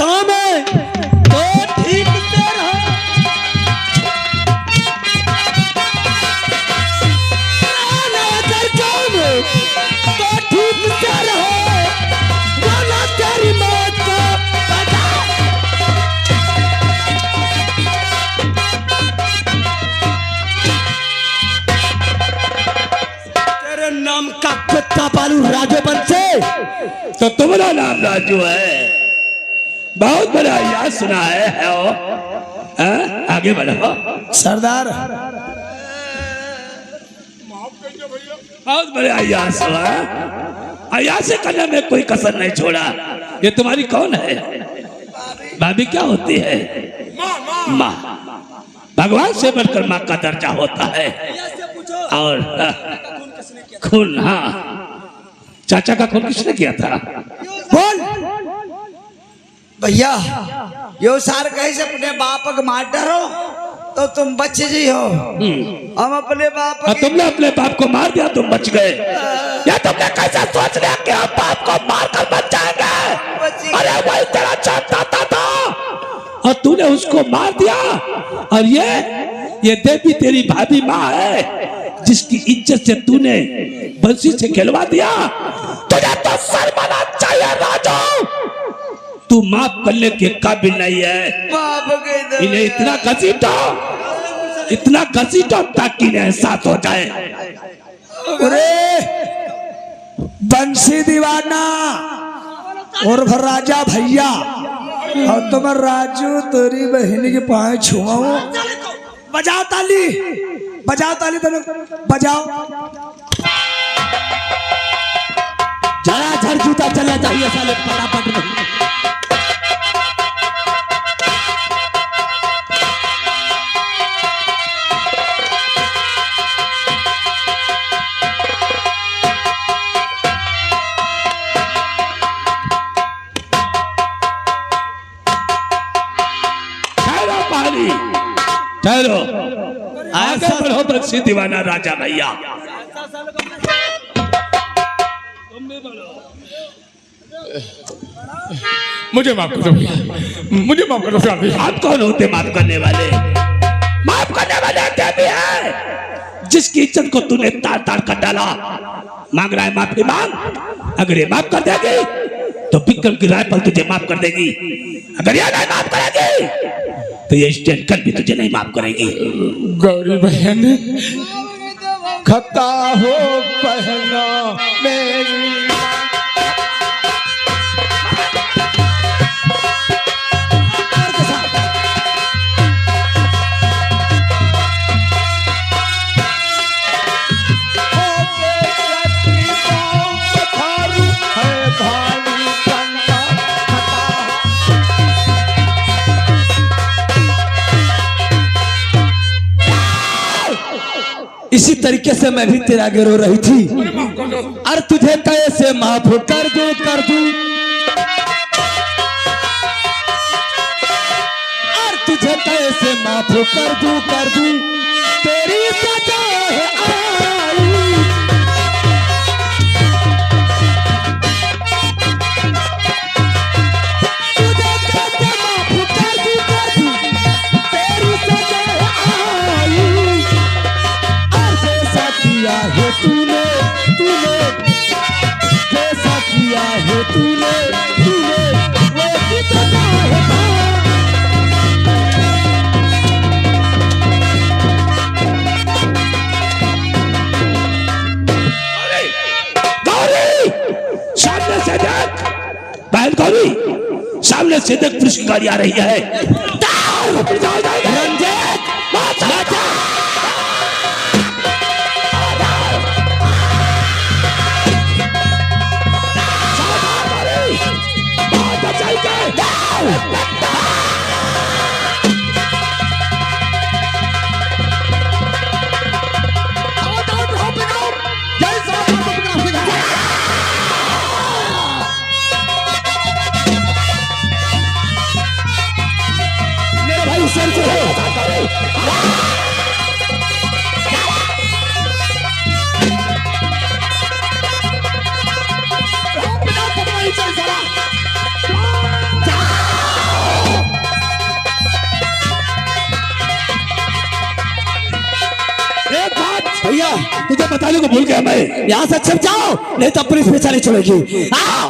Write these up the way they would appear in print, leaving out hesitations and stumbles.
काम है तो ठीक से रहो। अगर काम है तो ठीक से रहो, वरना तेरी मौत को बता। तेरे नाम का कुत्ता पालू राजू बन से, तो तुम्हारा नाम राजू है? बहुत बड़ा याद सुना है वो। आगे बढ़ो सरदार। बहुत बड़ा याद सुना। अयाज से करने में कोई कसर नहीं छोड़ा। ये तुम्हारी कौन है? भाभी क्या होती है? माँ। भगवान से बढ़कर माँ का दर्जा होता है। और खून, हाँ, चाचा का खून किसने किया था? बोल भैया, यो सार कैसे अपने बाप का मार डरो तो तुम बच जी हो। हम अपने बाप तुमने अपने बाप को मार दिया, तुम बच गए। या तुमने कैसे सोच लिया कि हम बाप को मार कर बच जाएंगे? अरे वही तेरा चाहता था और तूने उसको मार दिया। और ये देवी तेरी भाभी माँ है, जिसकी इज्जत से तूने बंसी से खिलवा दिया। तुझे तो शर्माना चाहिए राजू। तू माफ करने के काबिल नहीं है। इन्हें इतना घसीटो ताकि इन्हें एहसास हो जाए। अरे बंसी दीवाना और राजा भैया, और तुम राजू तेरी बहन के पाए छुआओ। बजाओ ताली, बजाओ ताली, तुम बजाओ। जरा झर जूता चलना चाहिए साले, फटाफट नहीं। ठहरो, आगे बढ़ो बंसी दीवाना राजा भैया। मुझे माफ कर दो भैया, मुझे माफ कर दो। आप कौन होते माफ करने वाले? माफ करने वाले क्या भी है? जिसकी इज्जत को तूने तार तार कर डाला, मांग रहा है माफी मांग। अगर ये माफ कर देगी तो विक्रम की राइफल तुझे माफ कर देगी। अगर ये नहीं माफ करेगी तो ये स्टैंड कल भी तुझे नहीं माफ करेगी। गौरी बहन, खता हो बहना मेरी। इसी तरीके से मैं भी तेरा आगे रो रही थी। अरे तुझे कैसे माफ कर दूं, कर दूं। अरे तुझे कैसे माफ कर दूं, कर दूं। तेरी सजा है आई। तुझे कैसे माफ कर दूं, कर दूं। तेरी सजा है आई। किया है तूने, तूने जैसा किया है तूने, तूने वो कितना है। गौरी, सामने से देख। बहन गौरी, सामने से देख, पुलिस की गाड़ी आ रही है। रंजीत, बताने को भूल गया मैं। यहाँ से छिप जाओ, नहीं तो पुलिस पे चली चलेगी। आओ।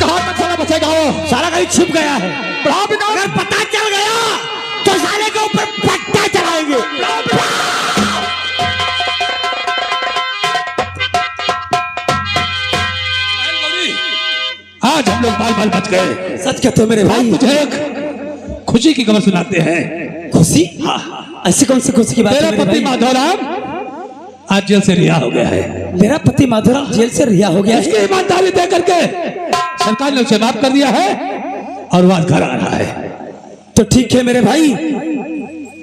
कहाँ तक साला बचेगा वो? साला कहीं छुप गया है। अगर पता चल गया तो साले के ऊपर पट्टा चलाएंगे। आज हम लोग बाल बाल बच गए। सच कहते हो मेरे भाई? तुझे एक खुशी की खबर सुनाते हैं। खुशी? ऐसी कौन सी खुशी की बात है तेरा मेरे पति भाई? माधवराम आज जेल से रिहा हो गया है। मेरा पति माधवराम जेल से रिहा हो गया है? उसकी ईमानदारी दे करके सरकार ने उसे माफ कर दिया है और वो आज घर आ रहा है। तो ठीक है मेरे भाई,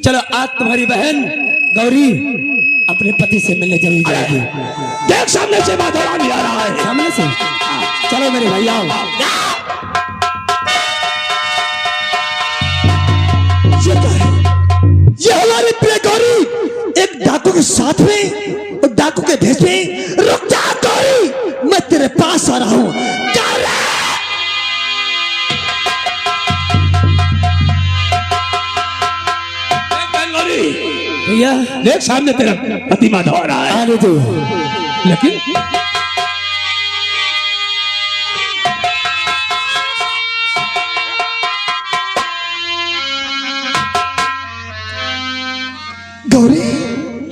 चलो आज तुम्हारी बहन गौरी अपने पति से मिलने जरूर जाएगी। देख सामने से माधवराम ही आ रहा है। सामने से? चलो मेरे भाई आओ। ये हमारी प्रिय गौरी एक डाकू के साथ में और डाकू के भेष में। रुक जा गौरी, मैं तेरे पास आ रहा हूं। भैया देख सामने तेरा पति माधव आ रहा है। आने दो। लेकिन गौरी,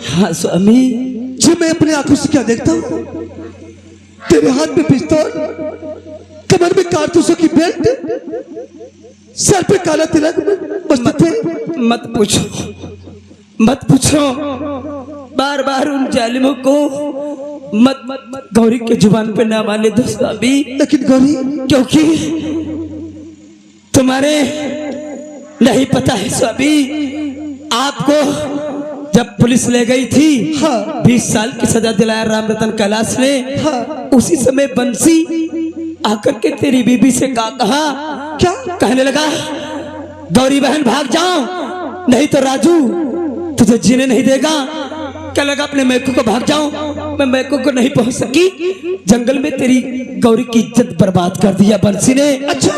हाँ स्वामी। जी मैं अपने आंखों से क्या देखता हूँ? तेरे हाथ में पिस्तौल, कमर में कारतूसों की बेल्ट, सर पे काला तिलक, मस्तक पे। मत पूछो, मत पूछो, बार बार उन जालिमों को मत गौरी के जुबान पे ना माने दो स्वामी। लेकिन गौरी, क्योंकि तुम्हारे नहीं पता है स्वामी, आपको जब पुलिस ले गई थी, हाँ। 20 साल की सजा दिलाया राम रतन कैलाश ने। हाँ। उसी समय बंसी आकर के तेरी बीबी से कहा क्या कहने लगा, गौरी बहन भाग जाओ नहीं तो राजू तुझे जीने नहीं देगा। क्या लगा अपने मैकू को भाग जाओ, मैं मैकू को नहीं पहुंच सकी, जंगल में तेरी गौरी की इज्जत बर्बाद कर दिया बंसी ने। अच्छा,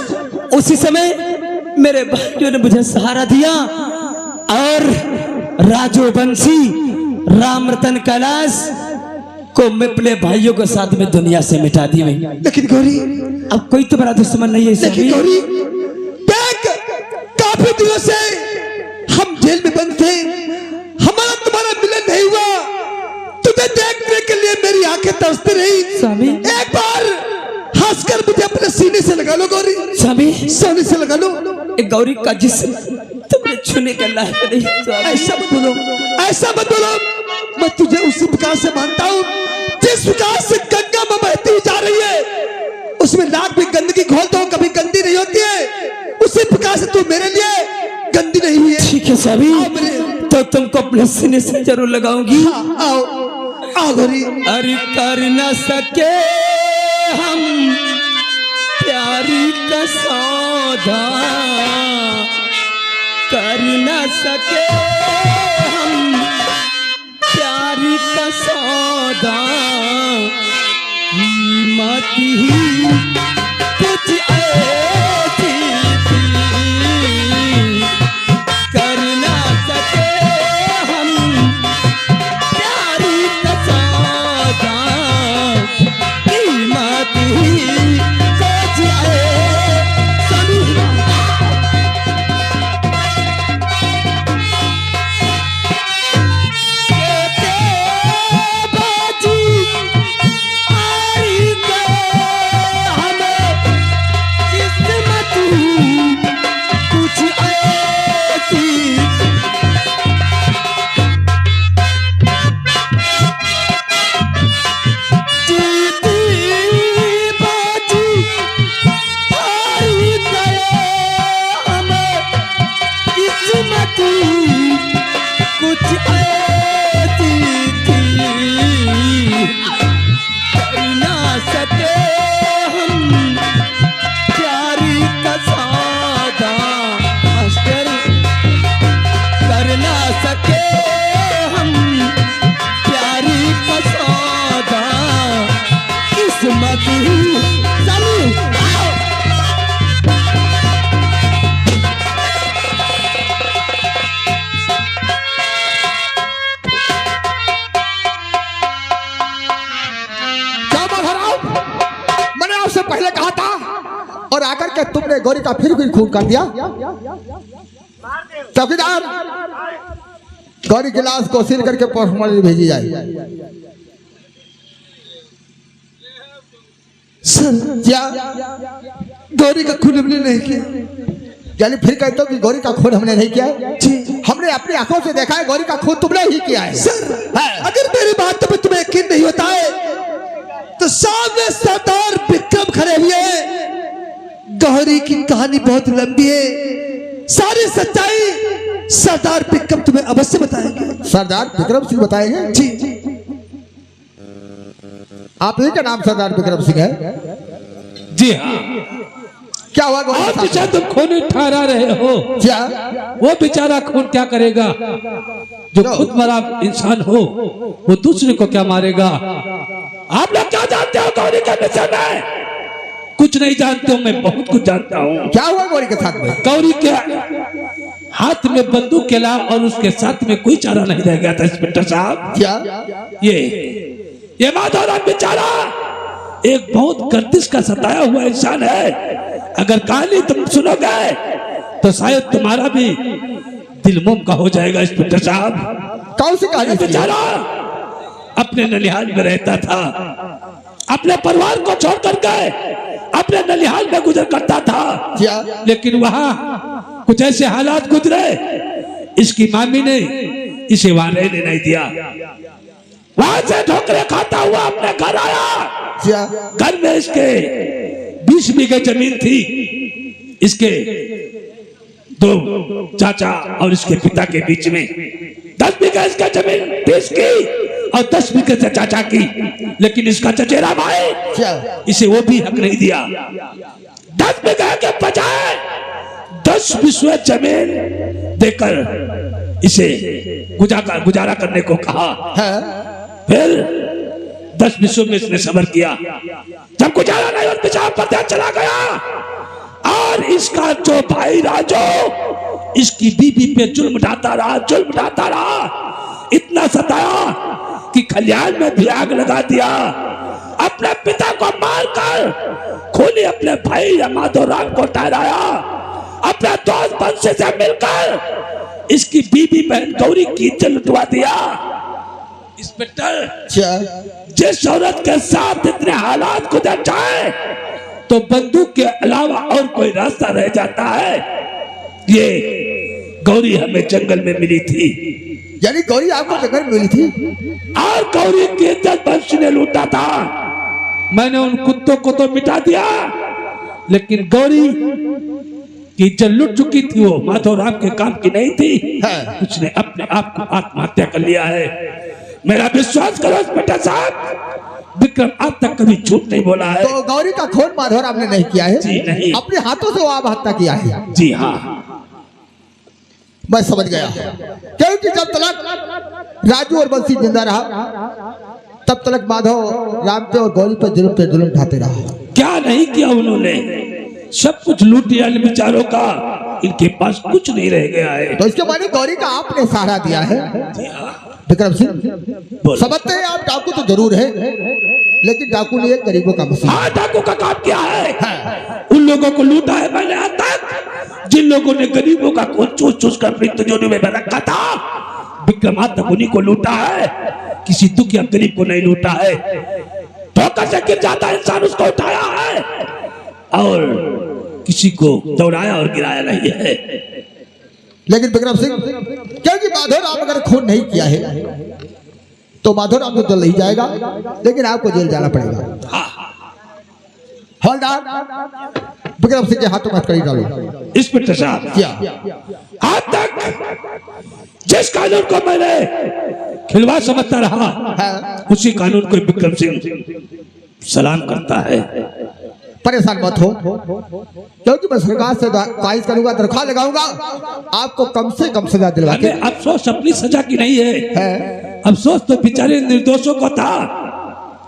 उसी समय मेरे भाइयों ने मुझे सहारा दिया और राजू बंसी राम रतन कैलाश को मैं अपने भाइयों के साथ में दुनिया से मिटा दी। लेकिन गौरी, अब कोई तुम्हारा दुश्मन नहीं है। लेकिन गौरी, देख काफी दिनों से हम जेल में बंद थे, हमारा तुम्हारा मिलन नहीं हुआ। तुझे देखने के लिए मेरी आंखें तरसती रही। स्वामी, एक बार हंसकर मुझे अपने सीने से लगा लो गौरी, स्वामी सीने से लगा लो। एक गौरी का जिस्म तुमने छूने का लायक नहीं है स्वामी। ऐसा मत बोलो, ऐसा मत बोलो। मैं तुझे उसी प्रकार से मानता हूँ जिस प्रकार से गंगा में बहती हुई जा रही है, उसमें लाख भी गंदगी घोल दो कभी गंदी नहीं होती है। उसी प्रकार से तू मेरे लिए गंदी नहीं हुई है। ठीक है स्वामी, तो तुमको अपने सीने से जरूर लगाऊंगी। हाँ, आओ आओ गौरी। अरे कर न सके हम प्यारी का सौदा, कर न सके हम प्यारी का सौदा, कीमत ही कुछ ऐसी थी, कर न सके हम प्यारी का सौदा, कीमत ही कुछ ऐसी। किस्मत ही कहा था और आकर के तुमने गौरी का फिर खून कर दिया। चौकीदार, गौरी की लाश को सील करके पोस्टमार्टम भेजी जाए। सर क्या गौरी का खून हमने नहीं किया। यानी फिर कहते हो कि गौरी का खून हमने नहीं किया है? जी हमने अपनी आंखों से देखा है गौरी का खून तुमने ही किया है। सर, अगर मेरी बात पे तुम्हें यकीन नहीं होता है तो सामने सरदार विक्रम खड़े हुए हैं। गौरी की कहानी बहुत लंबी है, सारी सच्चाई सरदार विक्रम तुम्हें अवश्य बताएंगे। सरदार विक्रम सिंह बताएंगे? जी आप ही का नाम सरदार विक्रम सिंह है? जी हाँ। क्या हुआ गौरी और के पीछे साथ? तुम खून ठहरा रहे हो। क्या वो बेचारा खून क्या करेगा? जो खुद मरा इंसान हो वो दूसरे को क्या मारेगा? आप लोग क्या जानते हो गौरी के विषय में? कुछ नहीं जानते हो, मैं बहुत कुछ जानता हूँ। क्या हुआ गौरी के साथ में? गौरी के हाथ में बंदूक के अलावा और उसके साथ में कोई चारा नहीं रह गया था इंस्पेक्टर साहब। क्या ये माधवराम बेचारा एक बहुत गर्दिश का सताया हुआ इंसान है। अगर कहानी तुम सुनोगे तो शायद तुम्हारा भी दिल मोम का हो जाएगा इंस्पेक्टर साहब। कौन सी कहानी? बेचारा अपने ननिहाल में रहता था, अपने परिवार को छोड़ कर गए अपने ननिहाल में गुजर करता था। क्या लेकिन वहां कुछ ऐसे हालात गुजरे, इसकी मामी ने इसे वहां रहने नहीं दिया। वहां से ठोकरे खाता हुआ अपने घर आया। क्या घर में इसके 20 बीघे जमीन थी। इसके 2 चाचा और इसके पिता के बीच में 10 बीघा इसका जमीन थी इसकी और 10 बीघे से चाचा की। लेकिन इसका चचेरा भाई क्या इसे वो भी हक नहीं दिया। 10 बीघा के बजाय 10 विश्व जमीन देकर इसे गुजारा करने को कहा। है? फिर 10 विश्व में इसने सबर किया। जब गुजारा नहीं और बेचारा परदेश चला गया और इसका जो भाई राजू इसकी बीबी पे जुल्म ढाता रहा, इतना सताया कि खलियान में भी आग लगा दिया। अपने पिता को मारकर खूनी अपने भाई माधवराम को ठहराया। अपने दोस्त बंसी से मिलकर इसकी बीबी बहन गौरी की इज्जत लुटवा दिया। इंस्पेक्टर, क्या जिस औरत के साथ इतने हालात गुजर जाए तो बंदूक के अलावा और कोई रास्ता रह जाता है। ये गौरी हमें जंगल में मिली थी। यानी गौरी आपको जंगल में मिली थी और गौरी की इज्जत बंसी ने लूटा था। मैंने उन कुत्तों को तो मिटा दिया, लेकिन गौरी की इज्जत लुट चुकी थी। वो माधवराम के काम की नहीं थी। उसने अपने आप को आत्महत्या कर लिया है। मेरा विश्वास करो इंस्पेक्टर साहब, विक्रम आज तक कभी झूठ नहीं बोला है। तो गौरी का खून माधवराम ने नहीं किया है? जी नहीं। अपने हाथों से वो आत्महत्या किया है? जी हाँ। मैं समझ गया। क्योंकि जब तक राजू और बंसी जिंदा रहा तब तक माधव राम पे और गौरी पे जुल्म ढाते रहा। क्या नहीं किया उन्होंने? सब कुछ लूट लिया इन बेचारों का। इनके पास कुछ नहीं रह गया है। तो इसके माने गौरी का आपने सहारा दिया है? विक्रम सिंह, समझते हैं आप डाकू तो जरूर है, लेकिन डाकू ने एक गरीबों का मसला। हाँ, डाकू का काम किया है। उन लोगों को लूटा है मैंने आज तक, जिन लोगों ने गरीबों का खून चूस कर अपनी तिजोरी में रखा था। विक्रम आज तक उन्हीं को लूटा है, किसी दुखिया गरीब को नहीं लूटा है। ठोकर से गिर जाता इंसान उसको उठाया है और किसी को दौड़ाया और गिराया नहीं है। लेकिन विक्रम सिंह, क्योंकि माधवराम अगर खून नहीं किया है तो माधवराम तो जल नहीं जाएगा, लेकिन आपको जेल जाना पड़ेगा। हवलदार, विक्रम सिंह के हाथों में हथकड़ी डालो। इंस्पेक्टर साहब, क्या आज तक जिस कानून को मैंने खिलवाड़ समझता रहा, उसी कानून को विक्रम सिंह सलाम करता है। परेशान मत हो, क्योंकि मैं सरकार से ख्वाहिश करूंगा, दरख्वास्त लगाऊंगा, आपको कम से कम सजा दिलवा के। अफसोस अपनी सजा की नहीं है। अफसोस तो बेचारे निर्दोषों को था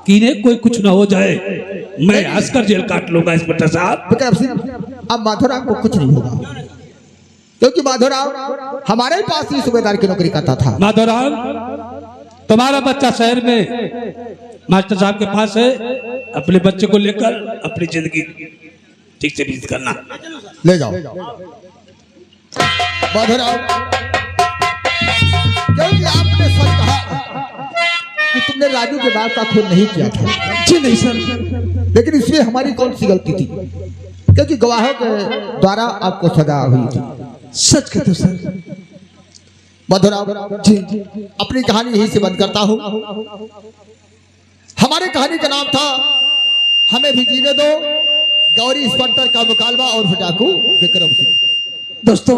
कि इन्हें कोई कुछ ना हो जाए। मैं हंसकर जेल काट लूंगा इंस्पेक्टर साहब। विक्रम सिंह, अब माधवराम को कुछ नहीं होगा, क्योंकि माधवराम हमारे ही पास ही सूबेदार की नौकरी करता था। माधवराम, तुम्हारा बच्चा शहर में मास्टर साहब के पास है, अपने बच्चे को लेकर अपनी जिंदगी ठीक से व्यतीत करना। ले जाओ माधवराव, क्योंकि आपने सच कहा कि तुमने राजू के बाप का खून नहीं किया था। जी नहीं सर। लेकिन इसमें हमारी कौन सी गलती थी, क्योंकि गवाहों के द्वारा आपको सजा हुई थी। सच कहते हो सर। माधवराव जी, अपनी कहानी यहीं से बंद करता हूँ। हमारे कहानी का नाम था हमें भी जीने दो, गौरी इंस्पेक्टर का मुकालवा और डाकू विक्रम सिंह। दोस्तों,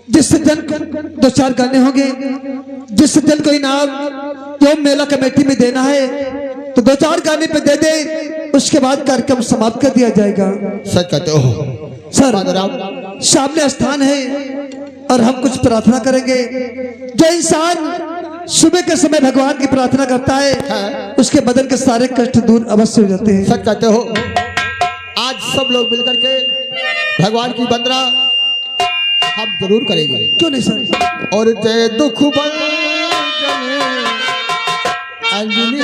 जिस सज्जन को 2-4 गाने होंगे, जिस सज्जन को इनाम जो मेला कमेटी में देना है तो 2-4 गाने पे दे दे, उसके बाद कार्यक्रम समाप्त कर दिया जाएगा। सच कहते हो सर। माधवराव, सामने स्थान है और हम कुछ प्रार्थना करेंगे। जो इंसान सुबह के समय भगवान की प्रार्थना करता है उसके बदन के सारे कष्ट दूर अवश्य हो जाते हैं। सच कहते हो। आज सब लोग मिलकर के भगवान की वंदना हम जरूर करेंगे। क्यों नहीं सर। और जय दुख अंजलि